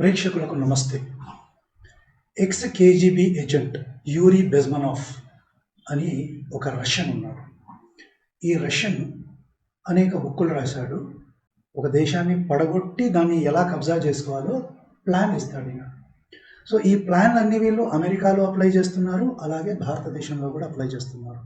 ప్రేక్షకులకు నమస్తే. X KGB agent Uri బెజ్మనోవ్ అని ఒక రష్యన్ ఉన్నాడు. ఈ రష్యన్ అనేక బుక్కులు రాశాడు. ఒక దేశాన్ని పడగొట్టి దాన్ని ఎలా కబ్జా చేసుకోవాలో ప్లాన్ ఇస్తాడు ఈయన. సో ఈ ప్లాన్ అన్ని వీళ్ళు అమెరికాలో అప్లై చేస్తున్నారు, అలాగే భారతదేశంలో కూడా అప్లై చేస్తున్నారు.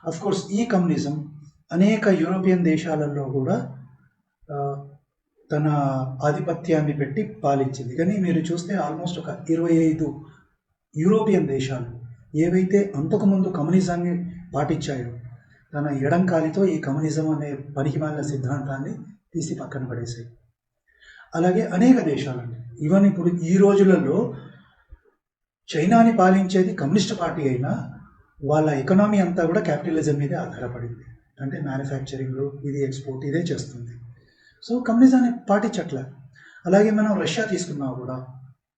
అఫ్ కోర్స్ ఈ కమ్యూనిజం అనేక యూరోపియన్ దేశాలలో కూడా తన ఆధిపత్యాన్ని పెట్టి పాలించింది. కానీ మీరు చూస్తే ఆల్మోస్ట్ ఒక 25 యూరోపియన్ దేశాలు ఏవైతే అంతకుముందు కమ్యూనిజాన్ని పాటించాయో తన ఎడంకాలితో ఈ కమ్యూనిజం అనే పనికిమాలిన సిద్ధాంతాన్ని తీసి పక్కన పడేసాయి. అలాగే అనేక దేశాలండి, ఈవెన్ ఇప్పుడు ఈ రోజులలో చైనాని పాలించేది కమ్యూనిస్ట్ పార్టీ అయినా వాళ్ళ ఎకనామీ అంతా కూడా క్యాపిటలిజం మీదే ఆధారపడింది. అంటే మ్యానుఫ్యాక్చరింగ్, ఇది ఎక్స్పోర్ట్, ఇదే చేస్తుంది. సో కమ్యూనిజాన్ని పాటించట్ల. అలాగే మనం రష్యా తీసుకున్నా కూడా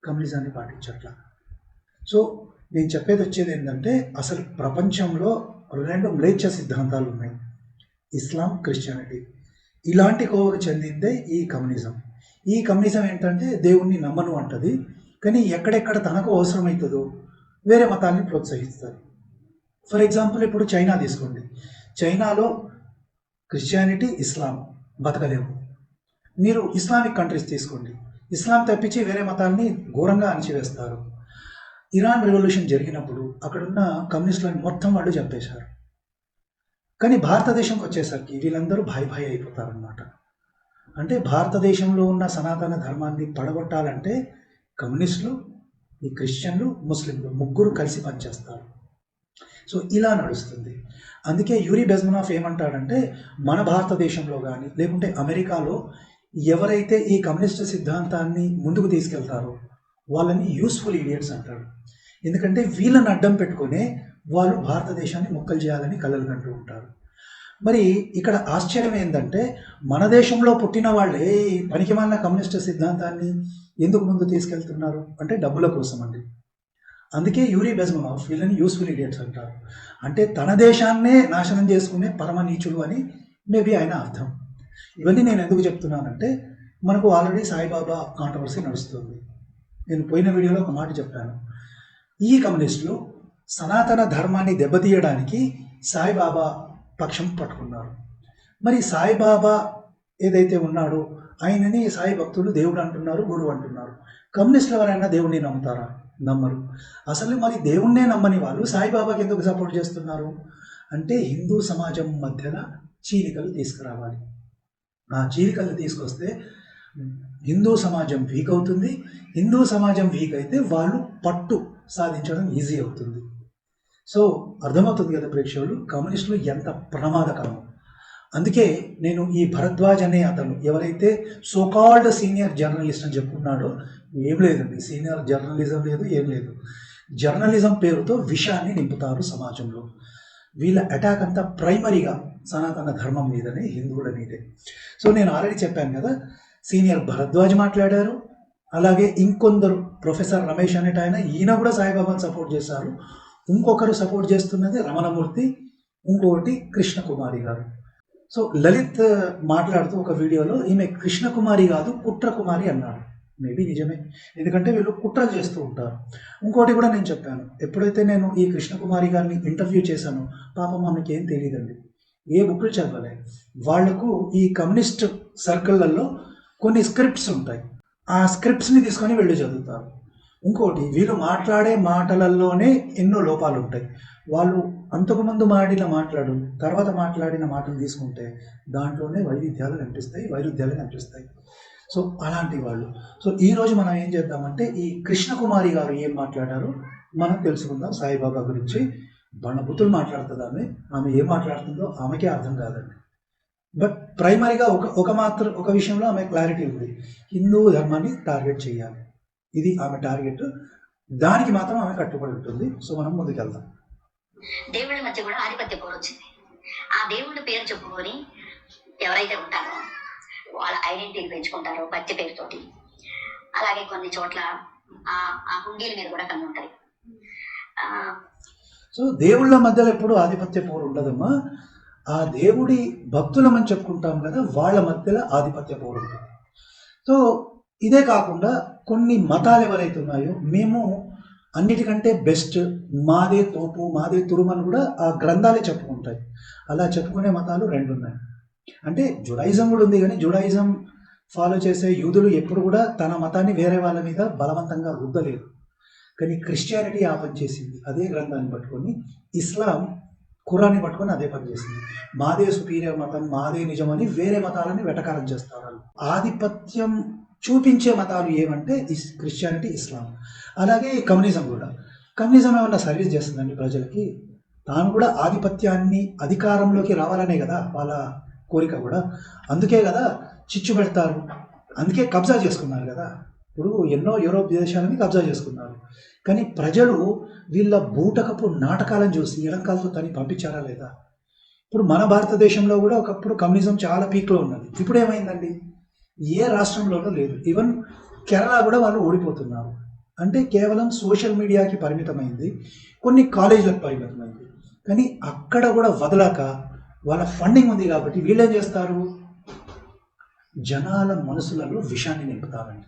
కమ్యూనిజాన్ని పాటించట్ల. సో నేను చెప్పేది వచ్చేది ఏంటంటే, అసలు ప్రపంచంలో 2 మ్లేచ్ఛ సిద్ధాంతాలు ఉన్నాయి, ఇస్లాం, క్రిస్టియానిటీ. ఇలాంటి కోవకు చెందిందే ఈ కమ్యూనిజం. ఈ కమ్యూనిజం ఏంటంటే దేవుణ్ణి నమ్మను అంటది, కానీ ఎక్కడెక్కడ తనకు అవసరమవుతుందో వేరే మతాల్ని ప్రోత్సహిస్తారు. ఫర్ ఎగ్జాంపుల్ ఇప్పుడు చైనా తీసుకోండి. చైనాలో క్రిస్టియానిటీ, ఇస్లాం బతకలేవు. మీరు ఇస్లామిక్ కంట్రీస్ తీసుకోండి, ఇస్లాం తప్పించి వేరే మతాల్ని ఘోరంగా అణచివేస్తారు. ఇరాన్ రెవల్యూషన్ జరిగినప్పుడు అక్కడున్న కమ్యూనిస్టులను మొత్తం వాళ్ళు చంపేశారు. కానీ భారతదేశంకి వచ్చేసరికి వీళ్ళందరూ భాయ్ అయిపోతారనమాట. అంటే భారతదేశంలో ఉన్న సనాతన ధర్మాన్ని పడగొట్టాలంటే కమ్యూనిస్టులు, ఈ క్రిస్టియన్లు, ముస్లింలు ముగ్గురు కలిసి పనిచేస్తారు. సో ఇలా నడుస్తుంది. అందుకే యూరీ బెజ్మనోవ్ ఏమంటాడంటే, మన భారతదేశంలో కానీ లేకుంటే అమెరికాలో ఎవరైతే ఈ కమ్యూనిస్ట్ సిద్ధాంతాన్ని ముందుకు తీసుకెళ్తారో వాళ్ళని యూస్ఫుల్ ఇడియట్స్ అంటాడు. ఎందుకంటే వీళ్ళని అడ్డం పెట్టుకునే వాళ్ళు భారతదేశాన్ని ముక్కలు చేయాలని కలలు కంటూ ఉంటారు. మరి ఇక్కడ ఆశ్చర్యం ఏంటంటే, మన దేశంలో పుట్టిన వాళ్ళే ఈ పనికిమాలిన కమ్యూనిస్ట్ సిద్ధాంతాన్ని ఎందుకు ముందు తీసుకెళ్తున్నారు అంటే డబ్బుల కోసం అండి. అందుకే యూరీ బెజ్మనోవ్ వీళ్ళని యూస్ఫుల్ ఇడియట్స్ అంటారు. అంటే తన దేశాన్నే నాశనం చేసుకునే పరమ నీచులు అని మేబీ ఆయన అర్థం. ఇవన్నీ నేను ఎందుకు చెప్తున్నానంటే, మనకు ఆల్రెడీ సాయిబాబా కాంట్రవర్సీ నడుస్తుంది. నేను పోయిన వీడియోలో ఒక మాట చెప్పాను. ఈ కమ్యూనిస్టులు సనాతన ధర్మాన్ని దెబ్బతీయడానికి సాయిబాబా పక్షం పట్టుకున్నారు. మరి సాయిబాబా ఏదైతే ఉన్నాడో ఆయనని సాయి భక్తులు దేవుడు అంటున్నారు, గురువు అంటున్నారు. కమ్యూనిస్టులు ఎవరైనా దేవుడిని నమ్ముతారా? నమ్మరు. అసలు మరి దేవుణ్ణే నమ్మని వాళ్ళు సాయిబాబాకి ఎందుకు సపోర్ట్ చేస్తున్నారు అంటే, హిందూ సమాజం మధ్యన చీలికలు తీసుకురావాలి. ఆ చీలికలు తీసుకొస్తే హిందూ సమాజం వీక్ అవుతుంది. హిందూ సమాజం వీక్ అయితే వాళ్ళు పట్టు సాధించడం ఈజీ అవుతుంది. సో అర్థమవుతుంది కదా ప్రేక్షకులు, కమ్యూనిస్టులు ఎంత ప్రమాదకరం. అందుకే నేను ఈ భరద్వాజ్ అనే అతను ఎవరైతే సోకాల్డ్ సీనియర్ జర్నలిస్ట్ అని చెప్పుకున్నాడో, ఏం లేదండి, సీనియర్ జర్నలిజం లేదు, ఏం లేదు. జర్నలిజం పేరుతో విషయాన్ని నింపుతారు సమాజంలో. వీళ్ళ అటాక్ అంతా ప్రైమరీగా సనాతన ధర్మం మీదనే, హిందువుల మీదే. సో నేను ఆల్రెడీ చెప్పాను కదా, సీనియర్ భరద్వాజ్ మాట్లాడారు. అలాగే ఇంకొందరు, ప్రొఫెసర్ రమేష్ అనేట ఆయన, ఈయన కూడా సాయిబాబాను సపోర్ట్ చేశారు. ఇంకొకరు సపోర్ట్ చేస్తున్నది రమణమూర్తి, ఇంకొకటి కృష్ణకుమారి గారు. సో లలిత్ మాట్లాడుతూ ఒక వీడియోలో ఈమె కృష్ణకుమారి కాదు కుట్రకుమారి అన్నాడు. మేబీ నిజమే, ఎందుకంటే వీళ్ళు కుట్రలు చేస్తూ ఉంటారు. ఇంకోటి కూడా నేను చెప్పాను, ఎప్పుడైతే నేను ఈ కృష్ణకుమారి గారిని ఇంటర్వ్యూ చేశానో, పాపం ఆమెకి ఏం తెలియదండి, ఏ బుక్లు చదవలే. వాళ్లకు ఈ కమ్యూనిస్ట్ సర్కిళ్లలో కొన్ని స్క్రిప్ట్స్ ఉంటాయి, ఆ స్క్రిప్ట్స్ని తీసుకొని వీళ్ళు చదువుతారు. ఇంకోటి, వీళ్ళు మాట్లాడే మాటలలోనే ఎన్నో లోపాలు ఉంటాయి. వాళ్ళు అంతకుముందు తర్వాత మాట్లాడిన మాటలు తీసుకుంటే దాంట్లోనే వైరుధ్యాలు కనిపిస్తాయి. సో అలాంటి వాళ్ళు. సో ఈరోజు మనం ఏం చేద్దామంటే, ఈ కృష్ణకుమారి గారు ఏం మాట్లాడారో మనం తెలుసుకుందాం. సాయిబాబా గురించి బణబుతులు మాట్లాడుతుంది ఆమె ఏం మాట్లాడుతుందో ఆమెకే అర్థం కాదండి. బట్ ప్రైమరీగా ఒక విషయంలో ఆమె క్లారిటీ ఉంది, హిందూ ధర్మాన్ని టార్గెట్ చేయాలి, ఇది ఆమె టార్గెట్. దానికి మాత్రం ఆమె కట్టుబడి ఉంటుంది. సో మనం ముందుకెళ్దాం. దేవుళ్ళ మధ్య కూడా ఆధిపత్య పోరు వచ్చింది. ఆ దేవుళ్ళ పేరు చెప్పుకొని ఎవరైతే ఉంటారో వాళ్ళ ఐడెంటిటీ పెంచుకుంటారో భక్తి పేరుతోటి. అలాగే కొన్ని చోట్ల ఆ హుండీల మీద కూడా కన్ను ఉంటాయి. ఆ, సో దేవుళ్ళ మధ్యలో ఎప్పుడు ఆధిపత్య పోరు ఉండదమ్మా. ఆ దేవుడి భక్తులమని చెప్పుకుంటాం కదా, వాళ్ళ మధ్యలో ఆధిపత్య పోరు ఉంటుంది. సో ఇదే కాకుండా కొన్ని మతాలు ఎవరైతే ఉన్నాయో మేము అన్నిటికంటే బెస్ట్, మాదే తోపు, మాదే తురుమని కూడా ఆ గ్రంథాలే చెప్పుకుంటాయి. అలా చెప్పుకునే మతాలు రెండు ఉన్నాయి. అంటే జుడాయిజం కూడా ఉంది, కానీ జుడాయిజం ఫాలో చేసే యూదులు ఎప్పుడు కూడా తన మతాన్ని వేరే వాళ్ళ మీద బలవంతంగా రుద్దలేదు. కానీ క్రిస్టియానిటీ ఆ పని చేసింది, అదే గ్రంథాన్ని పట్టుకొని. ఇస్లాం ఖురాన్ని పట్టుకొని అదే పని చేసింది. మాదే సుపీరియర్ మతం, మాదే నిజమని వేరే మతాలని వెటకారం చేస్తారు వాళ్ళు. ఆధిపత్యం చూపించే మతాలు ఏమంటే క్రిస్టియానిటీ, ఇస్లాం. అలాగే కమ్యూనిజం కూడా. కమ్యూనిజం ఏమన్నా సర్వీస్ చేస్తుందండి ప్రజలకి? తాను కూడా ఆధిపత్యాన్ని, అధికారంలోకి రావాలనే కదా వాళ్ళ కోరిక కూడా. అందుకే కదా చిచ్చు పెడతారు, అందుకే కబ్జా చేసుకున్నారు కదా. ఇప్పుడు ఎన్నో యూరోప్ దేశాలని కబ్జా చేసుకున్నారు. కానీ ప్రజలు వీళ్ళ బూటకపు నాటకాలను చూసి ఎడంకాలతో తని పంపించారా లేదా? ఇప్పుడు మన భారతదేశంలో కూడా ఒకప్పుడు కమ్యూనిజం చాలా పీక్లో ఉన్నది. ఇప్పుడు ఏమైందండి? ఏ రాష్ట్రంలోనూ లేదు. ఈవెన్ కేరళ కూడా వాళ్ళు ఓడిపోతున్నారు. అంటే కేవలం సోషల్ మీడియాకి పరిమితమైంది, కొన్ని కాలేజీలకు పరిమితమైంది. కానీ అక్కడ కూడా వదలక వాళ్ళ ఫండింగ్ ఉంది కాబట్టి వీళ్ళేం చేస్తారు? జనాల మనసులలో విషాన్ని నింపుతారండి.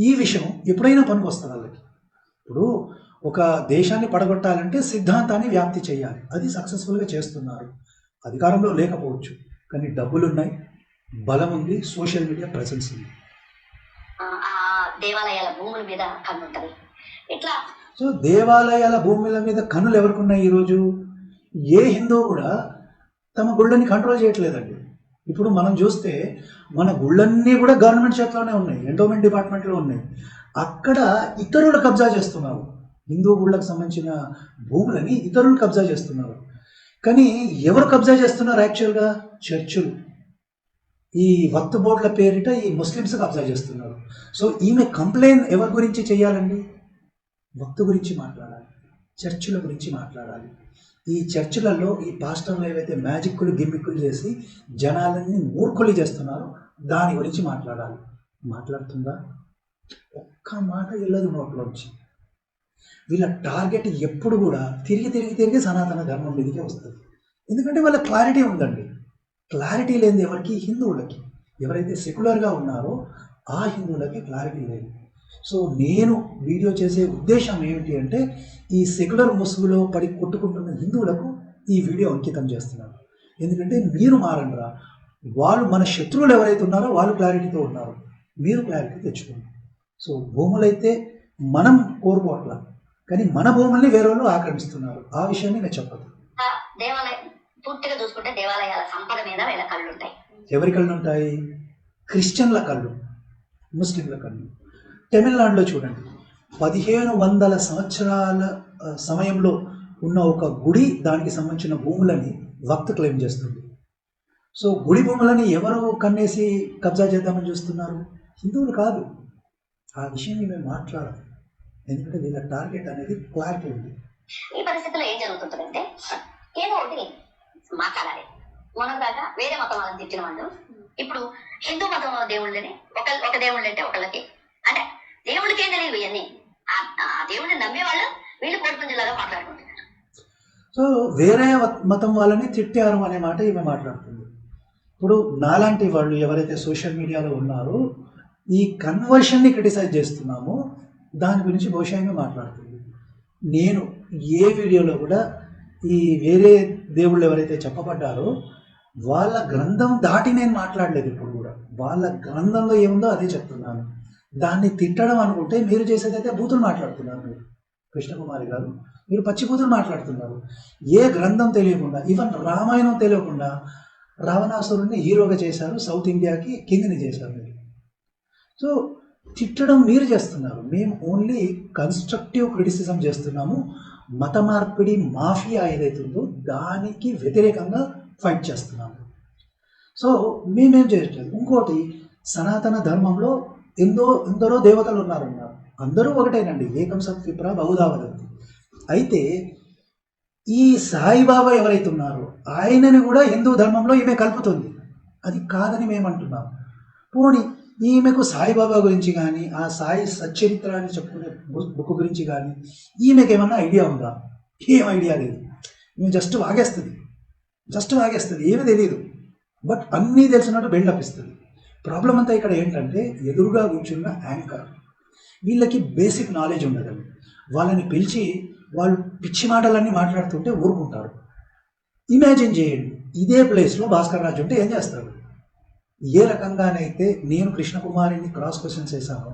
ఈ విషయం ఎప్పుడైనా పనికి వస్తుంది వాళ్ళకి. ఇప్పుడు ఒక దేశాన్ని పడగొట్టాలంటే సిద్ధాంతాన్ని వ్యాప్తి చేయాలి. అది సక్సెస్ఫుల్గా చేస్తున్నారు. అధికారంలో లేకపోవచ్చు, కానీ డబ్బులు ఉన్నాయి, బలం ఉంది, సోషల్ మీడియా ప్రెసెన్స్ ఉంది. ఆ దేవాలయాల భూముల మీద కన్ను ఉంటది. ఇట్లా సో దేవాలయాల భూముల మీద కన్నులు ఎవరికి ఉన్నాయి ఈరోజు? ఏ హిందువు కూడా తమ గుళ్ళని కంట్రోల్ చేయట్లేదండి. ఇప్పుడు మనం చూస్తే మన గుళ్ళన్నీ కూడా గవర్నమెంట్ చేతిలోనే ఉన్నాయి, ఎండోమెంట్ డిపార్ట్మెంట్లో ఉన్నాయి. అక్కడ ఇతరులు కబ్జా చేస్తున్నారు. హిందూ గుళ్ళకు సంబంధించిన భూములని ఇతరులు కబ్జా చేస్తున్నారు. కానీ ఎవరు కబ్జా చేస్తున్నారు యాక్చువల్గా? చర్చులు. ఈ వక్త్ బోర్డుల పేరిట ఈ ముస్లిమ్స్ కబ్జా చేస్తున్నారు. సో ఈమె కంప్లైంట్ ఎవరి గురించి చేయాలండి? వక్త్ గురించి మాట్లాడాలి, చర్చిల గురించి మాట్లాడాలి. ఈ చర్చిలలో ఈ పాస్టర్లు ఏవైతే మ్యాజిక్లు గిమ్మిక్కులు చేసి జనాలన్నీ మూర్ఖులు చేస్తున్నారో దాని గురించి మాట్లాడాలి. మాట్లాడుతుందా? ఒక్క మాట వెళ్ళదు నోట్లోంచి. వీళ్ళ టార్గెట్ ఎప్పుడు కూడా తిరిగి తిరిగి తిరిగి సనాతన ధర్మం మీదకే వస్తుంది. ఎందుకంటే వాళ్ళ క్లారిటీ ఉందండి. క్లారిటీ లేనిది ఎవరికి? హిందువులకి. ఎవరైతే సెక్యులర్గా ఉన్నారో ఆ హిందువులకి క్లారిటీ లేదు. సో నేను వీడియో చేసే ఉద్దేశం ఏమిటి అంటే, ఈ సెక్యులర్ ముసుగులో పడి కొట్టుకుంటున్న హిందువులకు ఈ వీడియో అంకితం చేస్తున్నాను. ఎందుకంటే మీరు మారండిరా. వాళ్ళు మన శత్రువులు ఎవరైతే ఉన్నారో వాళ్ళు క్లారిటీతో ఉన్నారు, మీరు క్లారిటీ తెచ్చుకోండి. సో భూములైతే మనం కోరుకోవట్లా, కానీ మన భూముల్ని వేరే వాళ్ళు ఆక్రమిస్తున్నారు. ఆ విషయాన్ని నేను చెప్పదు. దేవాలయం పూర్తిగా చూసుకుంటే దేవాలయాల సంపద మీద వీళ్ళ కళ్ళు ఉంటాయి. ఎవరి కళ్ళు ఉంటాయి? క్రిస్టియన్ల కళ్ళు, ముస్లింల కళ్ళు. తమిళనాడులో చూడండి, 1500 సంవత్సరాల సమయంలో ఉన్న ఒక గుడి, దానికి సంబంధించిన భూములని వక్త్ క్లెయిమ్ చేస్తుంది. సో గుడి భూములని ఎవరు కన్నేసి కబ్జా చేద్దామని చూస్తున్నారు? హిందువులు కాదు. ఆ విషయం మేము మాట్లాడాలి, ఎందుకంటే వీళ్ళ టార్గెట్ అనేది క్లారిటీ ఉంది. ఈ పరిస్థితుల్లో ఏం జరుగుతుందంటే, ఏదో ఒకటి మాట్లాడాలి. మొన్నదాకా వేరే మతం వాళ్ళని తిట్టిన వాళ్ళు ఇప్పుడు హిందూ మతంలో దేవుళ్ళని ఒక దేవుళ్ళు అంటే ఒకళ్ళకి, అంటే దేవుళ్ళకేం తెలియదు ఇవన్నీ. ఆ దేవుడిని నమ్మేవాళ్ళు వీళ్ళు కోడిపుంజలాగా మాట్లాడుకుంటున్నారు. సో వేరే మతం వాళ్ళని తిట్టారు అనే మాట ఈమె మాట్లాడుతుంది. ఇప్పుడు నాలాంటి వాళ్ళు ఎవరైతే సోషల్ మీడియాలో ఉన్నారో ఈ కన్వర్షన్ని క్రిటిసైజ్ చేస్తున్నామో దాని గురించి బహుశా ఈమె మాట్లాడుతుంది. నేను ఏ వీడియోలో కూడా ఈ వేరే దేవుళ్ళు ఎవరైతే చెప్పబడ్డారో వాళ్ళ గ్రంథం దాటి నేను మాట్లాడలేదు. ఇప్పుడు కూడా వాళ్ళ గ్రంథంలో ఏముందో అదే చెప్తున్నాను. దాన్ని తిట్టడం అనుకుంటే మీరు చేసేదైతే బూతులు మాట్లాడుతున్నారు. మీరు కృష్ణకుమారి గారు, మీరు పచ్చి బూతులు మాట్లాడుతున్నారు. ఏ గ్రంథం తెలియకుండా, ఈవెన్ రామాయణం తెలియకుండా రావణాసురుడిని హీరోగా చేశారు, సౌత్ ఇండియాకి కింగ్ని చేశారు మీరు. సో తిట్టడం మీరు చేస్తున్నారు, మేము ఓన్లీ కన్స్ట్రక్టివ్ క్రిటిసిజం చేస్తున్నాము. మత మార్పిడి మాఫియా ఏదైతుందో దానికి వ్యతిరేకంగా ఫైట్ చేస్తున్నాము. సో మేమేం చేయట్లేదు. ఇంకోటి, సనాతన ధర్మంలో ఎందరో దేవతలు ఉన్నారు. అందరూ ఒకటేనండి, ఏకం సత్ విప్ర బహుధా వదంతి. అయితే ఈ సాయిబాబా ఎవరైతే ఉన్నారో ఆయనని కూడా హిందూ ధర్మంలో ఈమె కలుపుతుంది. అది కాదని మేమంటున్నాం. పోనీ ఈమెకు సాయిబాబా గురించి కానీ ఆ సాయి సచ్చరిత్ర అని చెప్పుకునే బుక్ గురించి కానీ ఈమెకి ఏమన్నా ఐడియా ఉందా? ఏం ఐడియా లేదు. ఈమె జస్ట్ వాగేస్తుంది, ఏమీ తెలియదు. బట్ అన్నీ తెలిసినట్టు బిల్డప్ ఇస్తుంది. ప్రాబ్లం అంతా ఇక్కడ ఏంటంటే ఎదురుగా కూర్చున్న యాంకర్ వీళ్ళకి బేసిక్ నాలెడ్జ్ ఉండదండి. వాళ్ళని పిలిచి వాళ్ళు పిచ్చి మాటలన్నీ మాట్లాడుతుంటే ఊరుకుంటారు. ఇమాజిన్ చేయండి, ఇదే ప్లేస్లో భాస్కర్ రాజు ఉంటే ఏం చేస్తాడు? ఏ రకంగానైతే నేను కృష్ణకుమారిని క్రాస్ క్వశ్చన్స్ వేసానో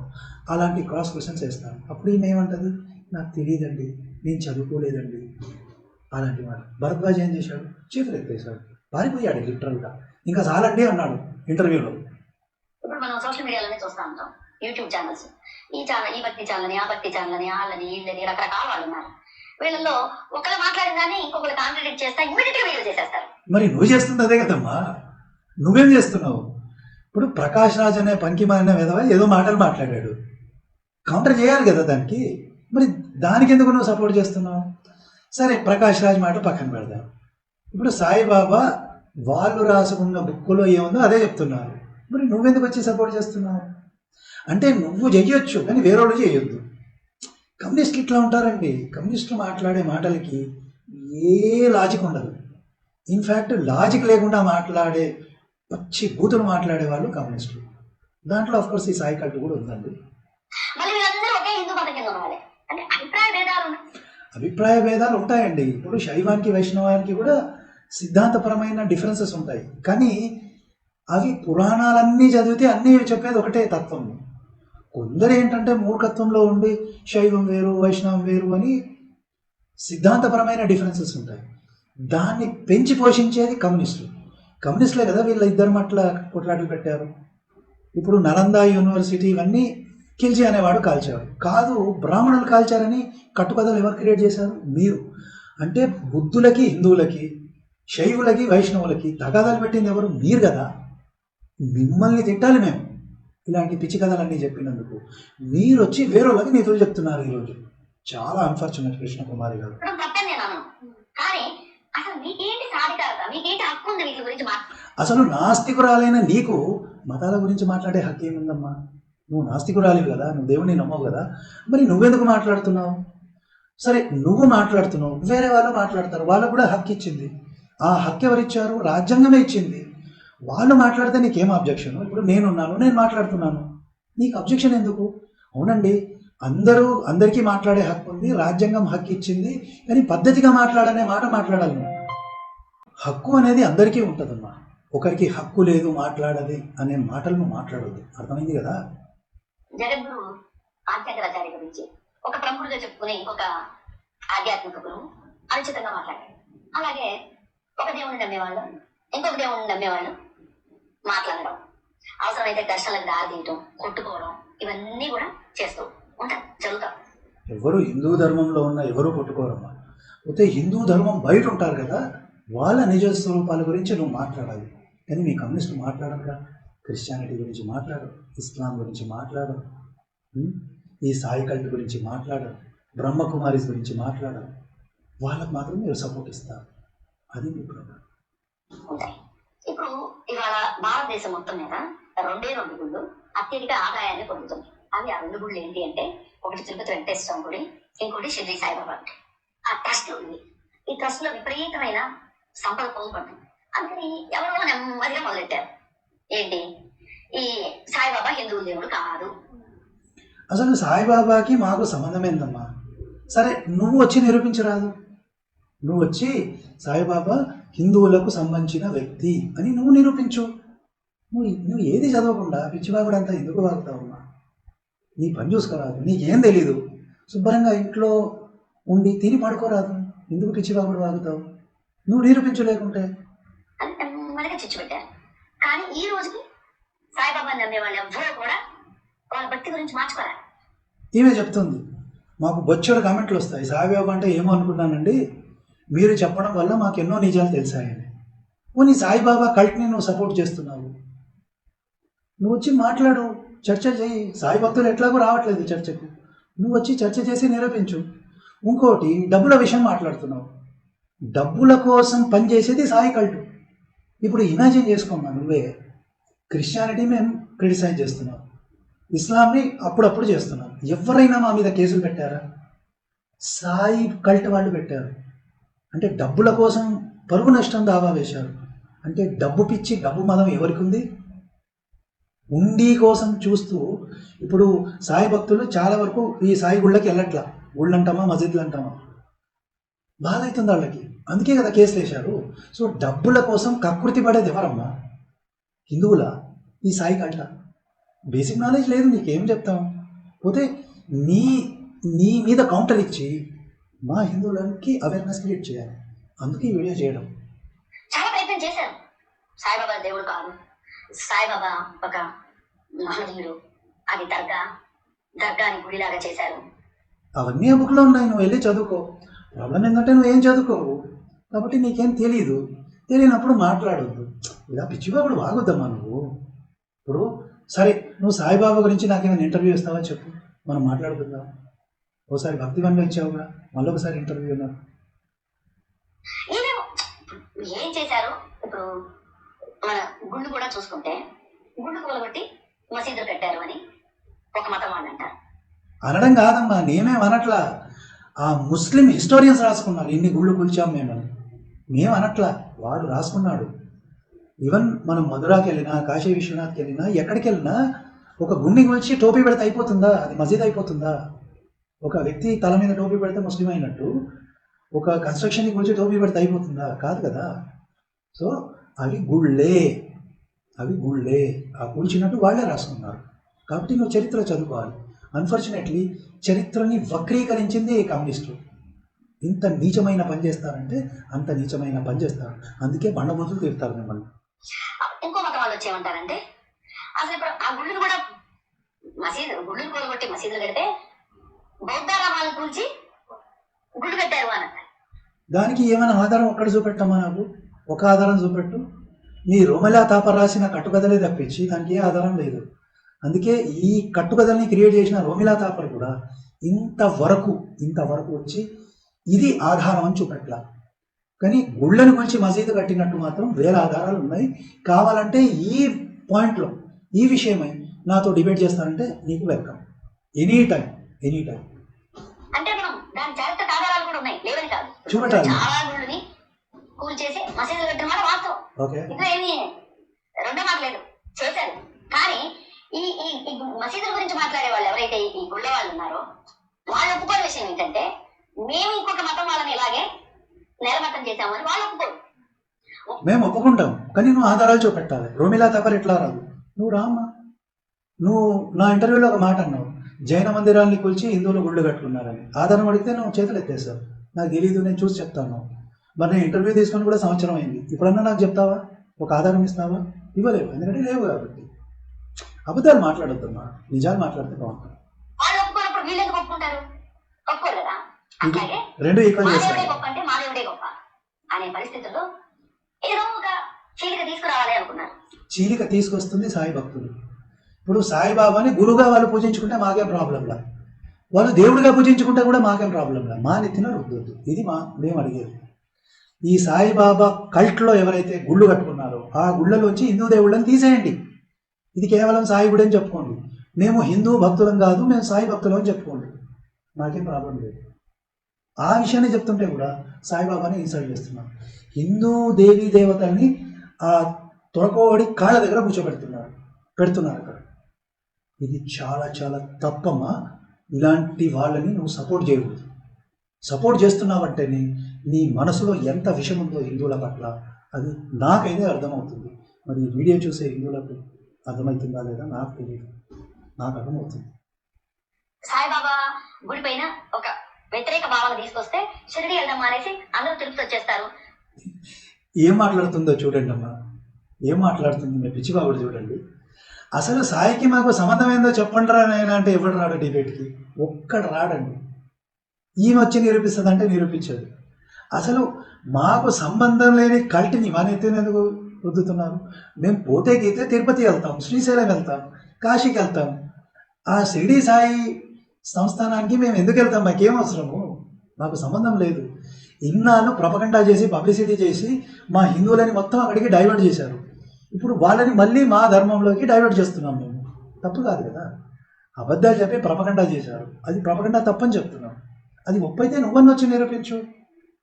అలాంటి క్రాస్ క్వశ్చన్స్ వేస్తాను. అప్పుడు ఈమె ఏమంటుంది? నాకు తెలియదండి, నేను చదువుకోలేదండి, అలాంటి మాట. భరద్వాజ్ ఏం చేశాడు? చేతులు ఎత్తేసాడు, పారిపోయాడు లిటరల్గా. ఇంకా చాలండి అన్నాడు ఇంటర్వ్యూలో. ఇప్పుడు మనం సోషల్ మీడియాలోనే చూస్తూ ఉంటాం, యూట్యూబ్ ఛానల్స్, ఈ భక్తి ఛానల్ ఆ భక్తి ఛానల్ వాళ్ళని వీళ్ళని రకరకాల వాళ్ళు ఉన్నారు. వీళ్ళల్లో ఒకళ్ళు మాట్లాడిన దాన్ని ఇంకొకరు కాంట్రడిక్ట్ చేస్తా ఇమీడియట్ గా వీడియో చేసేస్తారు. మరి నువ్వు చేస్తుంది అదే కదమ్మా, నువ్వేం చేస్తున్నావు? ఇప్పుడు ప్రకాష్ రాజ్ అనే పంకిమాలిన విధవ ఏదో మాటలు మాట్లాడాడు, కౌంటర్ చేయాలి కదా దానికి. మరి దానికి ఎందుకు నువ్వు సపోర్ట్ చేస్తున్నావు? సరే, ప్రకాష్ రాజ్ మాట పక్కన పెడదాం. ఇప్పుడు సాయిబాబా వాళ్ళు రాసుకున్న బుక్కులో ఏముందో అదే చెప్తున్నారు. మరి నువ్వెందుకు వచ్చి సపోర్ట్ చేస్తున్నావు? అంటే నువ్వు చెయ్యొచ్చు కానీ వేరేవాళ్ళు చేయొద్దు. కమ్యూనిస్టులు ఇట్లా ఉంటారండి. కమ్యూనిస్టులు మాట్లాడే మాటలకి ఏ లాజిక్ ఉండదు. ఇన్ఫ్యాక్ట్ లాజిక్ లేకుండా మాట్లాడే పచ్చి బూతులు మాట్లాడే వాళ్ళు కమ్యూనిస్టులు. దాంట్లో ఆఫ్కోర్స్ ఈ సాయి కల్ట్ కూడా ఉందండి. అభిప్రాయ భేదాలు ఉంటాయండి. ఇప్పుడు శైవానికి వైష్ణవానికి కూడా సిద్ధాంతపరమైన డిఫరెన్సెస్ ఉంటాయి. కానీ అవి పురాణాలన్నీ చదివితే అన్నీ చెప్పేది ఒకటే తత్వం. కొందరు ఏంటంటే మూర్ఖత్వంలో ఉండి శైవం వేరు వైష్ణవం వేరు అని సిద్ధాంతపరమైన డిఫరెన్సెస్ ఉంటాయి. దాన్ని పెంచి పోషించేది కమ్యూనిస్టులే కదా. వీళ్ళ ఇద్దరు మట్ల కొట్లాటలు పెట్టారు. ఇప్పుడు నలంద యూనివర్సిటీ ఇవన్నీ ఖిల్జీ అనేవాడు కాల్చారు. కాదు, బ్రాహ్మణులు కాల్చారని కట్టుకథలు ఎవరు క్రియేట్ చేశారు? మీరు. అంటే బుద్ధులకి హిందువులకి శైవులకి వైష్ణవులకి తగాదాలు పెట్టింది ఎవరు? మీరు కదా. మిమ్మల్ని తిట్టాలి మేము ఇలాంటి పిచ్చి కథలన్నీ చెప్పినందుకు. మీరు వచ్చి వేరేళ్ళకి నీతులు చెప్తున్నారు ఈరోజు. చాలా అన్ఫార్చునేట్ కృష్ణకుమారి గారు. అసలు నాస్తికురాలైన నీకు మతాల గురించి మాట్లాడే హక్కు ఏముందమ్మా? నువ్వు నాస్తికురాలివి కదా, నువ్వు దేవుడిని నమ్మవు కదా. మరి నువ్వెందుకు మాట్లాడుతున్నావు? సరే, నువ్వు మాట్లాడుతున్నావు, వేరే వాళ్ళు మాట్లాడతారు, వాళ్ళకు కూడా హక్కు ఇచ్చింది. ఆ హక్కు ఎవరిచ్చారు? రాజ్యాంగమే ఇచ్చింది. వాళ్ళు మాట్లాడితే నీకేం అబ్జెక్షన్? ఇప్పుడు నేనున్నాను, నేను మాట్లాడుతున్నాను, నీకు అబ్జెక్షన్ ఎందుకు? అవునండి, అందరికీ మాట్లాడే హక్కు ఉంది, రాజ్యాంగం హక్కు ఇచ్చింది. కానీ పద్ధతిగా మాట్లాడనే మాట మాట్లాడాలి నువ్వు. హక్కు అనేది అందరికీ ఉంటుందమ్మా. ఒకరికి హక్కు లేదు మాట్లాడది అనే మాటలు నువ్వు మాట్లాడవద్దు. అర్థమైంది కదా? జగద్గురు ఆచార్య గురించి ఒక ప్రముఖుడిగా చెప్పుకునే ఇంకొక ఆధ్యాత్మిక గురువు అనుచితంగా మాట్లాడారు. అలాగే ఒక దేవుడిని నమ్మేవాళ్ళు ఇంకొక దేవుడిని నమ్మేవాళ్ళు మాట్లాడడం, అవసరమైతే ఘర్షణలకు దారితీయటం, కొట్టుకోవడం, ఇవన్నీ కూడా చేస్తూ ఉంటారు, జరుగుతాం. ఎవరు హిందూ ధర్మంలో ఉన్న ఎవరు కొట్టుకోరమ్మా. అయితే హిందూ ధర్మం బయట ఉంటారు కదా, వాళ్ళ నిజ స్వరూపాల గురించి నువ్వు మాట్లాడాలి. కానీ మీ కమ్యూనిస్టులు మాట్లాడరు, క్రిస్టియానిటీ గురించి మాట్లాడరు, ఇస్లాం గురించి మాట్లాడరు, ఈ సాయి కల్ట్ గురించి మాట్లాడరు, బ్రహ్మకుమారిస్ గురించి మాట్లాడరు. వాళ్ళకు మాత్రం మీరు సపోర్ట్ ఇస్తారు. అది మీ ప్రాబ్లం. ఇప్పుడు ఇవాళ భారతదేశం మొత్తం మీద 2 గుళ్ళు అత్యధిక ఆదాయాన్ని పొందుతుంది. అవి ఆ 2 గుళ్ళు ఏంటి అంటే, ఒకటి తిరుపతి వెంకటేశ్వర గుడి, ఇంకోటి షిరిడి సాయిబాబా గుడి. ఆ ట్రస్ట్ ఉంది. ఈ ట్రస్ట్ లో విపరీతమైన సంపద పొందుపడుతుంది. అందుకని ఎవరో నెమ్మదిగా మొదలెట్టారు, ఏంటి, ఈ సాయిబాబా హిందువుల దేవుడు కాదు. అసలు సాయిబాబాకి మాకు సంబంధం ఏందమ్మా? సరే, నువ్వు వచ్చి నిరూపించరాదు. నువ్వు వచ్చి సాయిబాబా హిందువులకు సంబంధించిన వ్యక్తి అని నువ్వు నిరూపించు. నువ్వు ఏది చదవకుండా పిచ్చివాగుడు అంతా ఎందుకు వాగుతావమ్మా? నీ పని చూసుకోరాదు, నీకేం తెలీదు. శుభ్రంగా ఇంట్లో ఉండి తిని పడుకోరాదు, ఎందుకు పిచ్చివాగుడు వాగుతావు? నువ్వు నిరూపించలేకుంటే. అది నెమ్మదిగా చిచ్చు పెట్టారు. కానీ ఈ రోజుకి సాయిబాబా నమ్మే వాళ్ళు ఎవ్వరూ కూడా వాళ్ళ భక్తి గురించి మార్చుకోరా. ఈమె చెప్తుంది, మాకు బొచ్చడు కామెంట్లు వస్తాయి, సాయిబాబా అంటే ఏమో అనుకున్నానండి, మీరు చెప్పడం వల్ల మాకు ఎన్నో నిజాలు తెలిసాయని. నీ సాయిబాబా కల్ట్ని నువ్వు సపోర్ట్ చేస్తున్నావు. నువ్వు వచ్చి మాట్లాడు, చర్చ చేయి. సాయి భక్తులు ఎట్లాగో రావట్లేదు చర్చకు, నువ్వు వచ్చి చర్చ చేసి నిరూపించు. ఇంకోటి, డబ్బుల విషయం మాట్లాడుతున్నావు. డబ్బుల కోసం పనిచేసేది సాయి కల్టు. ఇప్పుడు ఇమాజిన్ చేసుకోమ్మా, నువ్వే క్రిస్టియానిటీ మేము క్రిటిసైజ్ చేస్తున్నాం, ఇస్లాంని అప్పుడప్పుడు చేస్తున్నాం. ఎవరైనా మా మీద కేసులు పెట్టారా? సాయి కల్ట్ వాళ్ళు పెట్టారు. అంటే డబ్బుల కోసం పరువు నష్టం దావా వేశారు. అంటే డబ్బు పిచ్చి, డబ్బు మదం ఎవరికి ఉంది? ఉండి కోసం చూస్తూ ఇప్పుడు సాయి భక్తులు చాలా వరకు ఈ సాయి గుళ్ళకి వెళ్ళట్లా. గుళ్ళు అంటామా, మసీదులు అంటామా, బాధ అవుతుంది వాళ్ళకి. అందుకే కదా కేసులు వేశారు. సో డబ్బుల కోసం కకృతి పడేది ఎవరమ్మా? హిందువుల, ఈ సాయి కల్ట? బేసిక్ నాలెడ్జ్ లేదు, నీకేం చెప్తాం? పోతే నీ నీ మీద కౌంటర్ ఇచ్చి మా హిందువులకి అవేర్నెస్ క్రియేట్ చేయాలి. అందుకే ఈ వీడియో చేయడం. చాలా ప్రయత్నం చేశారు. సాయిబాబా దేవుడు కాదు, సాయిబాబా ఒక మహనీయుడు, అది దర్గాని గుడిలాగా చేశారు. అవన్నీ ఆ బుక్లో ఉన్నాయి, నువ్వు వెళ్ళి చదువుకో. ప్రాబ్లం ఏంటంటే నువ్వేం చదువుకోవు కాబట్టి నీకేం తెలియదు. తెలియనప్పుడు మాట్లాడొద్దు. ఇలా పిచ్చిబాబుడు వాగొద్దమ్మా నువ్వు. ఇప్పుడు సరే, నువ్వు సాయిబాబా గురించి నాకేమైనా ఇంటర్వ్యూ ఇస్తావా చెప్పు, మనం మాట్లాడుకుందాం. ఒకసారి భక్తివన్లో ఇచ్చావుగా, మళ్ళీ ఒకసారి ఇంటర్వ్యూ నాకు. ఏం చేశారు? ఇప్పుడు మన గుళ్ళు కూడా చూసుకుంటే గుళ్ళు కూలగొట్టి మసీదులు కట్టారు అని ఒక మతం వాళ్ళు అంటారు. అనడం కాదమ్మా, నేనేం అనట్లా. ఆ ముస్లిం హిస్టోరియన్స్ రాసుకున్నారు ఇన్ని గుళ్ళు కూల్చాం మేమని. మేము అనట్లా, వాడు రాసుకున్నాడు. ఈవెన్ మనం మధురాకి వెళ్ళినా, కాశీ విశ్వనాథ్కి వెళ్ళినా, ఎక్కడికి వెళ్ళినా ఒక గుండి గురించి టోపీ పెడితే అయిపోతుందా? అది మసీద్ అయిపోతుందా? ఒక వ్యక్తి తల మీద టోపీ పెడితే ముస్లిం అయినట్టు ఒక కన్స్ట్రక్షన్ గురించి టోపీ పెడితే అయిపోతుందా? కాదు కదా. సో అవి గుళ్ళే, అవి గుళ్ళే. ఆ కూల్చినట్టు వాళ్ళే రాసుకున్నారు. కాబట్టి నువ్వు చరిత్ర చదువుకోవాలి. అన్ఫార్చునేట్లీ చరిత్రని వక్రీకరించింది కమ్యూనిస్టు. ఇంత నీచమైన పని చేస్తారంటే అంత నీచమైన పని చేస్తారు. అందుకే బండబూతులు తీరుతారు మిమ్మల్ని. ఇంకో మతం వాళ్ళు వచ్చేమంటారంటే అసలు ఇప్పుడు ఆ గుళ్ళను కూడా గుళ్ళను కూలగొట్టి మసీదులు కడితే బౌద్ధారామాలను కూల్చి గుళ్ళు కట్టారు అని అంటారు. దానికి ఏమైనా ఆధారం ఒక్కడ చూపెట్టమ్మా నాకు? ఒక ఆధారం చూపెట్టు. మీ రోమలా తాపర్ రాసిన కట్టుకథలే తప్పించి దానికి ఏ ఆధారం లేదు. అందుకే ఈ కట్టుకథల్ని క్రియేట్ చేసిన రోమిలా తాపర్ కూడా ఇంతవరకు వచ్చి ఇది ఆధారం అని చూపెట్ల. కానీ గుళ్ళని గురించి మసీదు కట్టినట్టు మాత్రం వేరే ఆధారాలు ఉన్నాయి. కావాలంటే ఈ పాయింట్లో, ఈ విషయమై నాతో డిబేట్ చేస్తానంటే నీకు వెల్కమ్. Any time. అంటే మనం దాని చారిత్రక ఆధారాలు కూడా ఉన్నాయి, లేవని కాదు. చూపెట్టాలి. చాలా గుళ్ళని కూల్చేసి మసీదులు కట్టిన మాట వాస్తవం. ఇంకా ఏమి రెండో మాట లేదు, చేశారు. కానీ ఈ ఈ మసీదుల గురించి మాట్లాడే వాళ్ళు ఎవరైతే ఈ గుళ్ళ వాళ్ళు ఉన్నారో వాళ్ళు ఒప్పుకోని విషయం ఏంటంటే మేము ఇంకొక మతం వాళ్ళని ఇలాగే నేలమట్టం చేశామని వాళ్ళు ఒప్పుకోరు. మేము ఒప్పుకుంటాం, కానీ నువ్వు ఆధారాలు చూపెట్టాలి. రోమిలా తాపర్ ఎట్లా రాదు? నువ్వు రామ్మా. నువ్వు నా ఇంటర్వ్యూలో ఒక మాట అన్నావు, జైన మందిరాన్ని కూల్చి హిందువులు గుళ్ళు కట్టుకున్నారని. ఆధారం అడిగితే నువ్వు చేతులు ఎత్తేసావు. నాకు తెలీదు, నేను చూసి చెప్తాను. మరి నేను ఇంటర్వ్యూ తీసుకొని కూడా సంవత్సరం అయింది. ఇప్పుడన్నా నాకు చెప్తావా? ఒక ఆధారం ఇస్తావా? ఇవ్వలేవు, ఎందుకంటే లేవు కాబట్టి. అబద్ధాలు మాట్లాడొద్దమ్మా, నిజాలు మాట్లాడితే బాగుంటుంది. వాళ్ళు ఒప్పుకున్నప్పుడు వీళ్ళు ఎందుకు ఒప్పుకుంటారు? ఒప్పుకోరు కదా. అట్లాగే రెండు ఈక్వల్ మా చేస్తారు. దేవుడే గొప్ప అంటే మా దేవుడే గొప్ప అనే పరిస్థితుల్లో ఏదో ఒక చీలిక తీసుకురావాలి అనుకున్నారు. చీలిక తీసుకొస్తుంది సాయి భక్తులు. ఇప్పుడు సాయిబాబాని గురువుగా వాళ్ళు పూజించుకుంటే మాకేం ప్రాబ్లంలా, వాళ్ళు దేవుడిగా పూజించుకుంటే కూడా మాకేం ప్రాబ్లంలా. మా నెత్తిన రుద్దొద్దు. ఇది మేము అడిగేది. ఈ సాయిబాబా కల్ట్లో ఎవరైతే గుళ్ళు కట్టుకున్నారో ఆ గుళ్ళలోంచి హిందూ దేవుళ్ళని తీసేయండి. ఇది కేవలం సాయి గుడి అని చెప్పుకోండి. మేము హిందూ భక్తులం కాదు, మేము సాయి భక్తులం అని చెప్పుకోండి, మాకేం ప్రాబ్లం లేదు. ఆ విషయాన్ని చెప్తుంటే కూడా సాయిబాబాని ఇన్సల్ట్ చేస్తున్నాం. హిందూ దేవీ దేవతల్ని ఆ తొరకోడి కాళ్ళ దగ్గర పెడుతున్నారు అక్కడ. ఇది చాలా చాలా తప్పమ్మా. ఇలాంటి వాళ్ళని నువ్వు సపోర్ట్ చేయకూడదు. సపోర్ట్ చేస్తున్నావంటేనే నీ మనసులో ఎంత విషం ఉందో హిందువుల పట్ల అది నాకైతే అర్థమవుతుంది. మరి ఈ వీడియో చూసే హిందువులకు అర్థమవుతుందా లేదా నాకు తెలియదు, నాకు అర్థమవుతుంది. సాయిబాబా గుడి పైన ఒక వ్యతిరేక భావన తీసుకొస్తే షిరిడి వెళ్దాం అనేసి అందరూ తిరుపతి వచ్చేస్తారు. ఏం మాట్లాడుతుందో చూడండి అమ్మా, ఏం మాట్లాడుతుంది మీ పిచ్చిబాబుడు చూడండి. అసలు సాయికి మాకు సంబంధం ఏందో చెప్పండి రా నాయన అంటే ఎవడు రాడు డిబేట్కి, ఒక్కడు రాడండి. ఈమె వచ్చి నిరూపిస్తుంది అంటే నిరూపించదు. అసలు మాకు సంబంధం లేని కల్టిని మన ఎత్తినందుకు రుద్దుతున్నారు. మేము పోతే గీతే తిరుపతి వెళ్తాం, శ్రీశైలం వెళ్తాం, కాశీకి వెళ్తాం. ఆ షిరిడి సాయి సంస్థానానికి మేము ఎందుకు వెళ్తాం? మాకేం అవసరము? మాకు సంబంధం లేదు. ఇన్నాళ్ళు ప్రపగండా చేసి పబ్లిసిటీ చేసి మా హిందువులని మొత్తం అక్కడికి డైవర్ట్ చేశారు. ఇప్పుడు వాళ్ళని మళ్ళీ మా ధర్మంలోకి డైవర్ట్ చేస్తున్నాం మేము. తప్పు కాదు కదా. అబద్ధాలు చెప్పి ప్రపగండా చేశారు, అది ప్రపగండా తప్పని చెప్తున్నాం. అది ఒప్పైతే నువ్వన్నీ వచ్చి నిరూపించు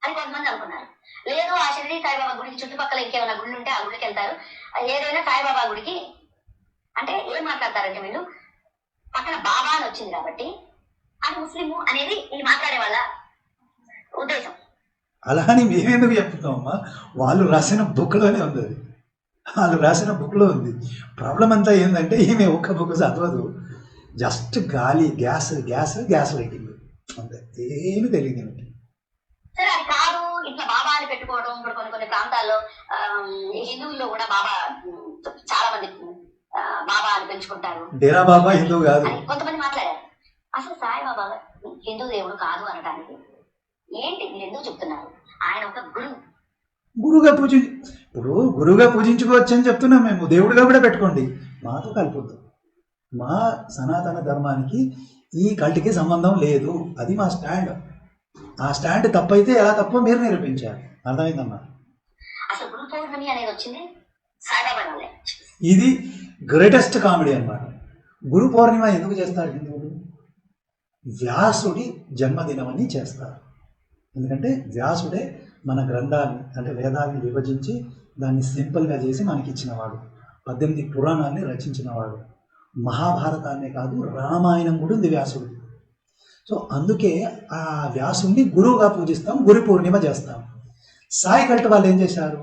అని కొంతమంది అనుకున్నారు. లేదు ఆ షిరిడి సాయిబాబా గుడికి చుట్టుపక్కల ఇంకేమైనా గుళ్ళు ఉంటే ఆ గుడికి వెళ్తారు, ఏదైనా సాయిబాబా గుడికి అంటే ఏం మాట్లాడతారంటే వీళ్ళు పక్కన బాబా అని వచ్చింది కాబట్టి అది ముస్లిము అనేది ఈ మాట్లాడే వాళ్ళ ఉద్దేశం. అలా అని మేమెందుకు చెప్తున్నామమ్మా, వాళ్ళు రాసిన బుక్లోనే ఉంది, అది వాళ్ళు రాసిన బుక్లో ఉంది. ప్రాబ్లం అంతా ఏంటంటే ఈమె ఒక్క బుక్ చదవదు, జస్ట్ గాలి గ్యాస్ గ్యాస్ గ్యాస్ లైటింగ్ అంతే, ఏమి తెలియదు ఏమిటి. సరే అది కాదు ఇట్లా బాబా అని పెట్టుకోవడం. ఇప్పుడు కొన్ని కొన్ని ప్రాంతాల్లో హిందువుల్లో కూడా బాబా చాలా మంది బాబా అని పెంచుకుంటారు. డేరా బాబా హిందువు కాదు అని కొంతమంది మాట్లాడారు. అసలు సాయిబాబా హిందూ దేవుడు కాదు అనడానికి ఏంటి మీరు ఎందుకు చెప్తున్నారు? ఆయన ఒక గురువు. గురువుగా ఇప్పుడు గురువుగా పూజించుకోవచ్చు అని చెప్తున్నాం మేము. దేవుడిగా కూడా పెట్టుకోండి, మాతో కలిపొద్దు. మా సనాతన ధర్మానికి ఈ కల్ట్కి సంబంధం లేదు, అది మా స్టాండ్. ఆ స్టాండ్ తప్పైతే ఎలా తప్పో మీరు నిరూపించారు. అర్థమైందమ్మా? అసలు గురు పౌర్ణమి అనేది వచ్చింది సాయిబాబా వల్లే. ఇది గ్రేటెస్ట్ కామెడీ అన్నమాట. గురు పౌర్ణిమ ఎందుకు చేస్తారు హిందువులు? వ్యాసుడి జన్మదినం అని చేస్తారు. ఎందుకంటే వ్యాసుడే మన గ్రంథాన్ని అంటే వేదాన్ని విభజించి దాన్ని సింపుల్గా చేసి మనకి ఇచ్చినవాడు. 18 పురాణాన్ని రచించినవాడు. మహాభారతాన్నే కాదు రామాయణం కూడా ఉంది వ్యాసుడు. సో అందుకే ఆ వ్యాసుని గురువుగా పూజిస్తాం, గురు పూర్ణిమ చేస్తాం. సాయి కల్ట్ వాళ్ళు ఏం చేశారు?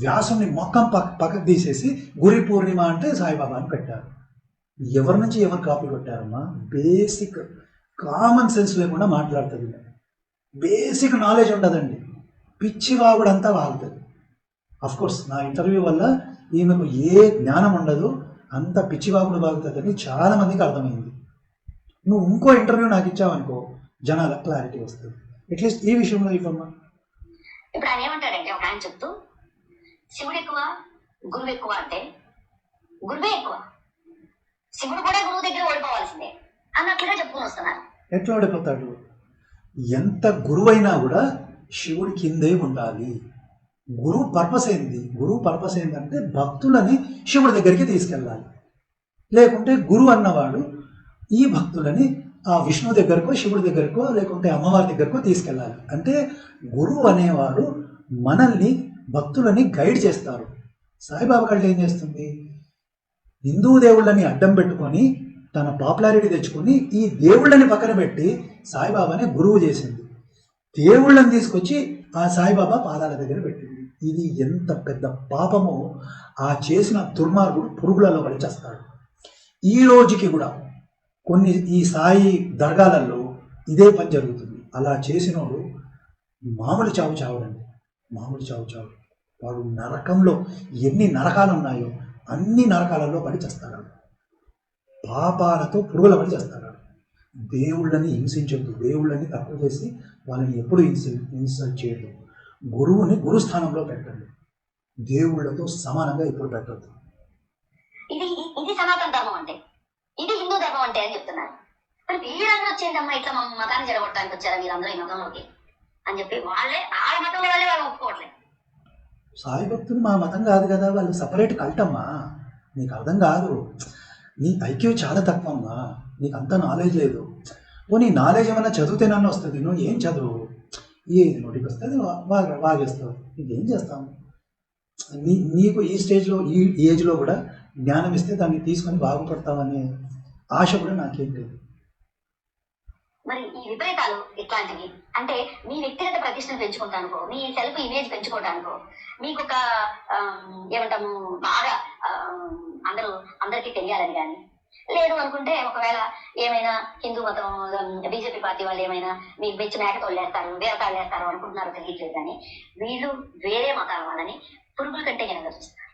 వ్యాసుని మొక్కం పక్కకు తీసేసి గురి పూర్ణిమ అంటే సాయిబాబాని పెట్టారు. ఎవరి నుంచి ఎవరు కాపీ కొట్టారమ్మా? బేసిక్ కామన్ సెన్స్ లేకుండా మాట్లాడుతుంది, బేసిక్ నాలెడ్జ్ ఉండదండి, పిచ్చి వాగుడంతా వాగుతుంది. అఫ్కోర్స్ నా ఇంటర్వ్యూ వల్ల ఈమెకు ఏ జ్ఞానం ఉండదు, అంత పిచ్చివాగుడు బాగుతుందని చాలా మందికి అర్థమైంది. నువ్వు ఇంకో ఇంటర్వ్యూ నాకు ఇచ్చావనుకో జనాల క్లారిటీ వస్తుంది. అట్లీస్ట్ ఈ విషయంలో ఇవ్వమ్మా. ఇప్పుడు ఆయన ఏమంటాడంటే ఒక ఆయన చెప్తూ శివుడు ఎక్కువ గురువు ఎక్కువ అంటే గురువే ఎక్కువ, శివుడు కూడా గురువు దగ్గర ఓడిపోవాల్సిందే అన్నట్లుగా చెప్పుకుని వస్తున్నారు. ఎట్లా ఓడిపోతాడు? ఎంత గురువైనా కూడా శివుడి కిందే ఉండాలి. గురువు పర్పస్ ఏంది? గురువు పర్పస్ ఏంటంటే భక్తులని శివుడి దగ్గరికి తీసుకెళ్ళాలి. లేకుంటే గురువు అన్నవాడు ఈ భక్తులని ఆ విష్ణు దగ్గరకో శివుడి దగ్గరకో లేకుంటే అమ్మవారి దగ్గరకో తీసుకెళ్ళాలి. అంటే గురువు అనేవాడు మనల్ని భక్తులని గైడ్ చేస్తారు. సాయిబాబా కల్ట్ ఏం చేస్తుంది? హిందూ దేవుళ్ళని అడ్డం పెట్టుకొని తన పాపులారిటీ తెచ్చుకొని ఈ దేవుళ్ళని పక్కన పెట్టి సాయిబాబాని గురువు చేసింది. దేవుళ్ళని తీసుకొచ్చి ఆ సాయిబాబా పాదాల దగ్గర పెట్టింది. ఇది ఎంత పెద్ద పాపమో ఆ చేసిన దుర్మార్గుడు పురుగులలో పడి చేస్తాడు. ఈ రోజుకి కూడా కొన్ని ఈ సాయి దర్గాలలో ఇదే పని జరుగుతుంది. అలా చేసినోడు మామూలు చావు చావడండి, మామూలు చావు చావు. వాడు నరకంలో ఎన్ని నరకాలు ఉన్నాయో అన్ని నరకాలలో పడి చేస్తాడు, పాపాలతో పురుగుల పడి చేస్తాడు. దేవుళ్ళని హింసించొద్దు, దేవుళ్ళని తక్కువ చేసి వాళ్ళని ఎప్పుడు ఇన్సల్ట్ చేయదు. గురువుని గురుస్థానంలో పెట్టండి, దేవుళ్ళతో సమానంగా ఎప్పుడు పెట్టద్దు. ఇది ఇది సనాతన ధర్మం అంటే, ఇది హిందూ ధర్మం అంటే అని చెప్తున్నారు. మరి వీళ్ళందరూ వచ్చేదమ్మా ఇట్లా మా మతాన్ని జరగొట్టడానికి వచ్చారా మీరందరూ ఈ మతంలోకి అని చెప్పి వాళ్ళే ఆ మతంలో వాళ్ళే వాళ్ళు ఒప్పుకోవట్లేదు. సాయి భక్తులు మా మతం కాదు కదా, వాళ్ళు సపరేట్ కల్టమ్మా. నీకు అర్థం కాదు, నీ ఐక్యూ చాలా తక్కువ అమ్మా, నీకు అంత నాలెడ్జ్ లేదు. ఓ నీ నాలెడ్జ్ ఏమైనా చదివితేనన్నా వస్తుంది, నువ్వు ఏం చదువు, ఏది నోటికి వస్తుంది వాగేస్తావు, నీకేం చేస్తావు? నీకు ఈ స్టేజ్లో ఈ ఏజ్లో కూడా జ్ఞానం ఇస్తే దాన్ని తీసుకొని బాగుపడతావనే ఆశ కూడా నాకేం లేదు. మరి ఈ విపరీతాలు ఇట్లాంటివి అంటే మీ వ్యక్తిగత ప్రతిష్టను పెంచుకుంటానుకో, మీ సెల్ఫ్ ఇమేజ్ పెంచుకోవడానికో, మీకు ఒక ఏమంటాము బాగా అందరికీ తెలియాలని కానీ లేదు అనుకుంటే ఒకవేళ ఏమైనా హిందూ మతం బీజేపీ పార్టీ వాళ్ళు ఏమైనా మీకు మెచ్చి మేకతోళ్ళు వేస్తారు వేరతాళ్ళు వేస్తారు అనుకుంటున్నారో తెలియట్లేదు. కానీ వీళ్ళు వేరే మతాల వాళ్ళని పురుగుల కంటే కనుక చూస్తారు.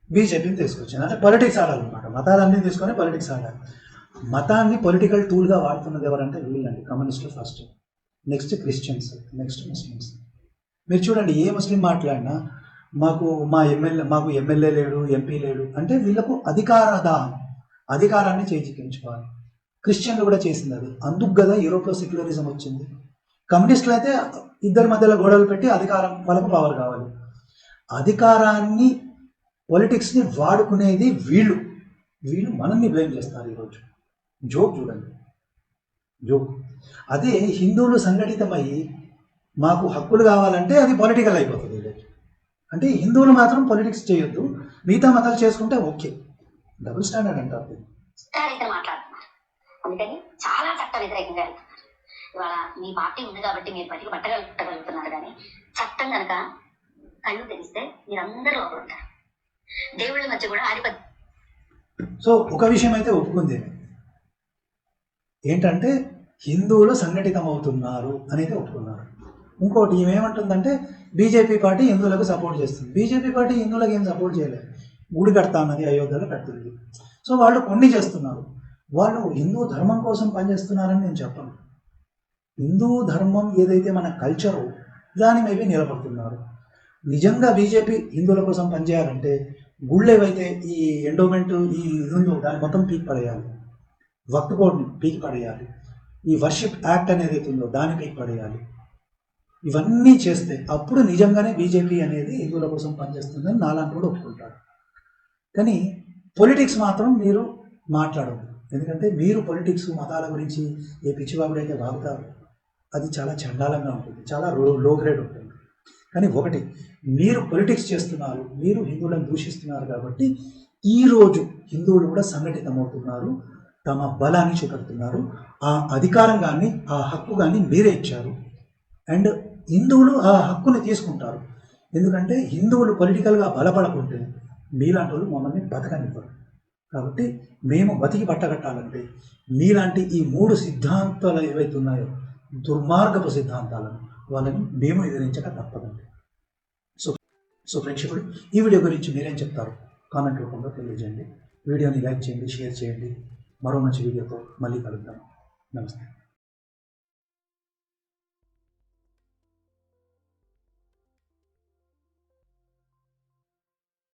బీజేపీని తీసుకొచ్చింది అంటే పొలిటిక్స్ ఆడాలన్నమాట, మతాలన్నీ తీసుకొని పొలిటిక్స్ ఆడాలి. మతాన్ని పొలిటికల్ టూల్గా వాడుతున్నది ఎవరంటే వీళ్ళండి, కమ్యూనిస్టులు first, next Christians, next Muslims. మీరు చూడండి, ఏ ముస్లిం మాట్లాడినా మాకు ఎమ్మెల్యే లేడు, ఎంపీ లేడు అంటే వీళ్ళకు అధికారాన్ని చేజిక్కించుకోవాలి. క్రిస్టియన్లు కూడా చేసింది అది. అందుకు కదా యూరోప్లో సెక్యులరిజం వచ్చింది. కమ్యూనిస్టులు అయితే ఇద్దరి మధ్యలో గొడవలు పెట్టి అధికారం వాళ్ళకు పవర్ కావాలి. అధికారాన్ని పొలిటిక్స్ని వాడుకునేది వీళ్ళు మనల్ని బ్లేమ్ చేస్తారు ఈరోజు. జోక్ చూడండి, జోక్. అదే హిందువులు సంఘటితమై మాకు హక్కులు కావాలంటే అది పొలిటికల్ అయిపోతుంది ఈరోజు. అంటే హిందువులు మాత్రం పొలిటిక్స్ చేయొద్దు, మిగతా మతాలు చేసుకుంటే ఓకే. డబుల్ స్టాండర్డ్ అంటారు. మాట్లాడుతున్నారు, అందుకని చాలా చట్ట వ్యతిరేకంగా వెళ్తున్నారు. ఇవాళ మీ పార్టీ ఉంది కాబట్టి మీరు బతికి పట్టగలుగుతున్నారు, కానీ చట్టం కనుక కళ్ళు తెరిస్తే మీరందరూ ఉంటారు. దేవుళ్ళ మధ్య కూడా ఆధిపత్యం. సో ఒక విషయం అయితే ఒప్పుకుంది ఏంటంటే హిందువులు సంఘటితం అవుతున్నారు అనేది ఒప్పుకున్నారు. ఇంకోటి ఏమంటుందంటే బీజేపీ పార్టీ హిందువులకు సపోర్ట్ చేస్తుంది. బీజేపీ పార్టీ హిందువులకు ఏం సపోర్ట్ చేయలేదు, గుడి కడతా అన్నది అయోధ్యలో కట్టింది. సో వాళ్ళు కొన్ని చేస్తున్నారు, వాళ్ళు హిందూ ధర్మం కోసం పనిచేస్తున్నారని నేను చెప్పను. హిందూ ధర్మం ఏదైతే మన కల్చరో దాని మీద నిలబడుతున్నారు. నిజంగా బీజేపీ హిందువుల కోసం పనిచేయాలంటే గుళ్ళు ఏవైతే ఈ ఎండోమెంట్ ఈ ఉందో దాన్ని మొత్తం పీకి పడేయాలి, వక్ఫ్ బోర్డుని పీకి పడేయాలి, ఈ వర్షిప్ యాక్ట్ అనేది ఉందో దాన్ని పీకి పడేయాలి. ఇవన్నీ చేస్తే అప్పుడు నిజంగానే బీజేపీ అనేది హిందువుల కోసం పనిచేస్తుందని నాలాంటి కూడా ఒప్పుకుంటారు. కానీ పొలిటిక్స్ మాత్రం మీరు మాట్లాడదు, ఎందుకంటే మీరు పొలిటిక్స్ మతాల గురించి ఏ పిచ్చివాగుడైతే వాగుతారో అది చాలా చండాలంగా ఉంటుంది, చాలా లో గ్రేడ్ ఉంటుంది. కానీ ఒకటి, మీరు పొలిటిక్స్ చేస్తున్నారు, మీరు హిందువులను దూషిస్తున్నారు కాబట్టి ఈరోజు హిందువులు కూడా సంఘటితమవుతున్నారు, తమ బలాన్ని చూపెడుతున్నారు. ఆ అధికారం కానీ ఆ హక్కు కానీ మీరే ఇచ్చారు. అండ్ హిందువులు ఆ హక్కుని తీసుకుంటారు. ఎందుకంటే హిందువులు పొలిటికల్గా బలపడకుంటే మీలాంటి వాళ్ళు మమ్మల్ని బతకనివ్వరు. కాబట్టి మేము బతికి పట్టగట్టాలంటే మీలాంటి ఈ 3 సిద్ధాంతాలు ఏవైతే ఉన్నాయో దుర్మార్గపు సిద్ధాంతాలను వాళ్ళని మేము ఎదిరించక తప్పదండి. సో ప్రేక్షకుడు, ఈ వీడియో గురించి మీరేం చెప్తారు కామెంట్ రూపంలో తెలియజేయండి. వీడియోని లైక్ చేయండి, షేర్ చేయండి. మరో మంచి వీడియోతో మళ్ళీ కలుద్దాం. నమస్తే.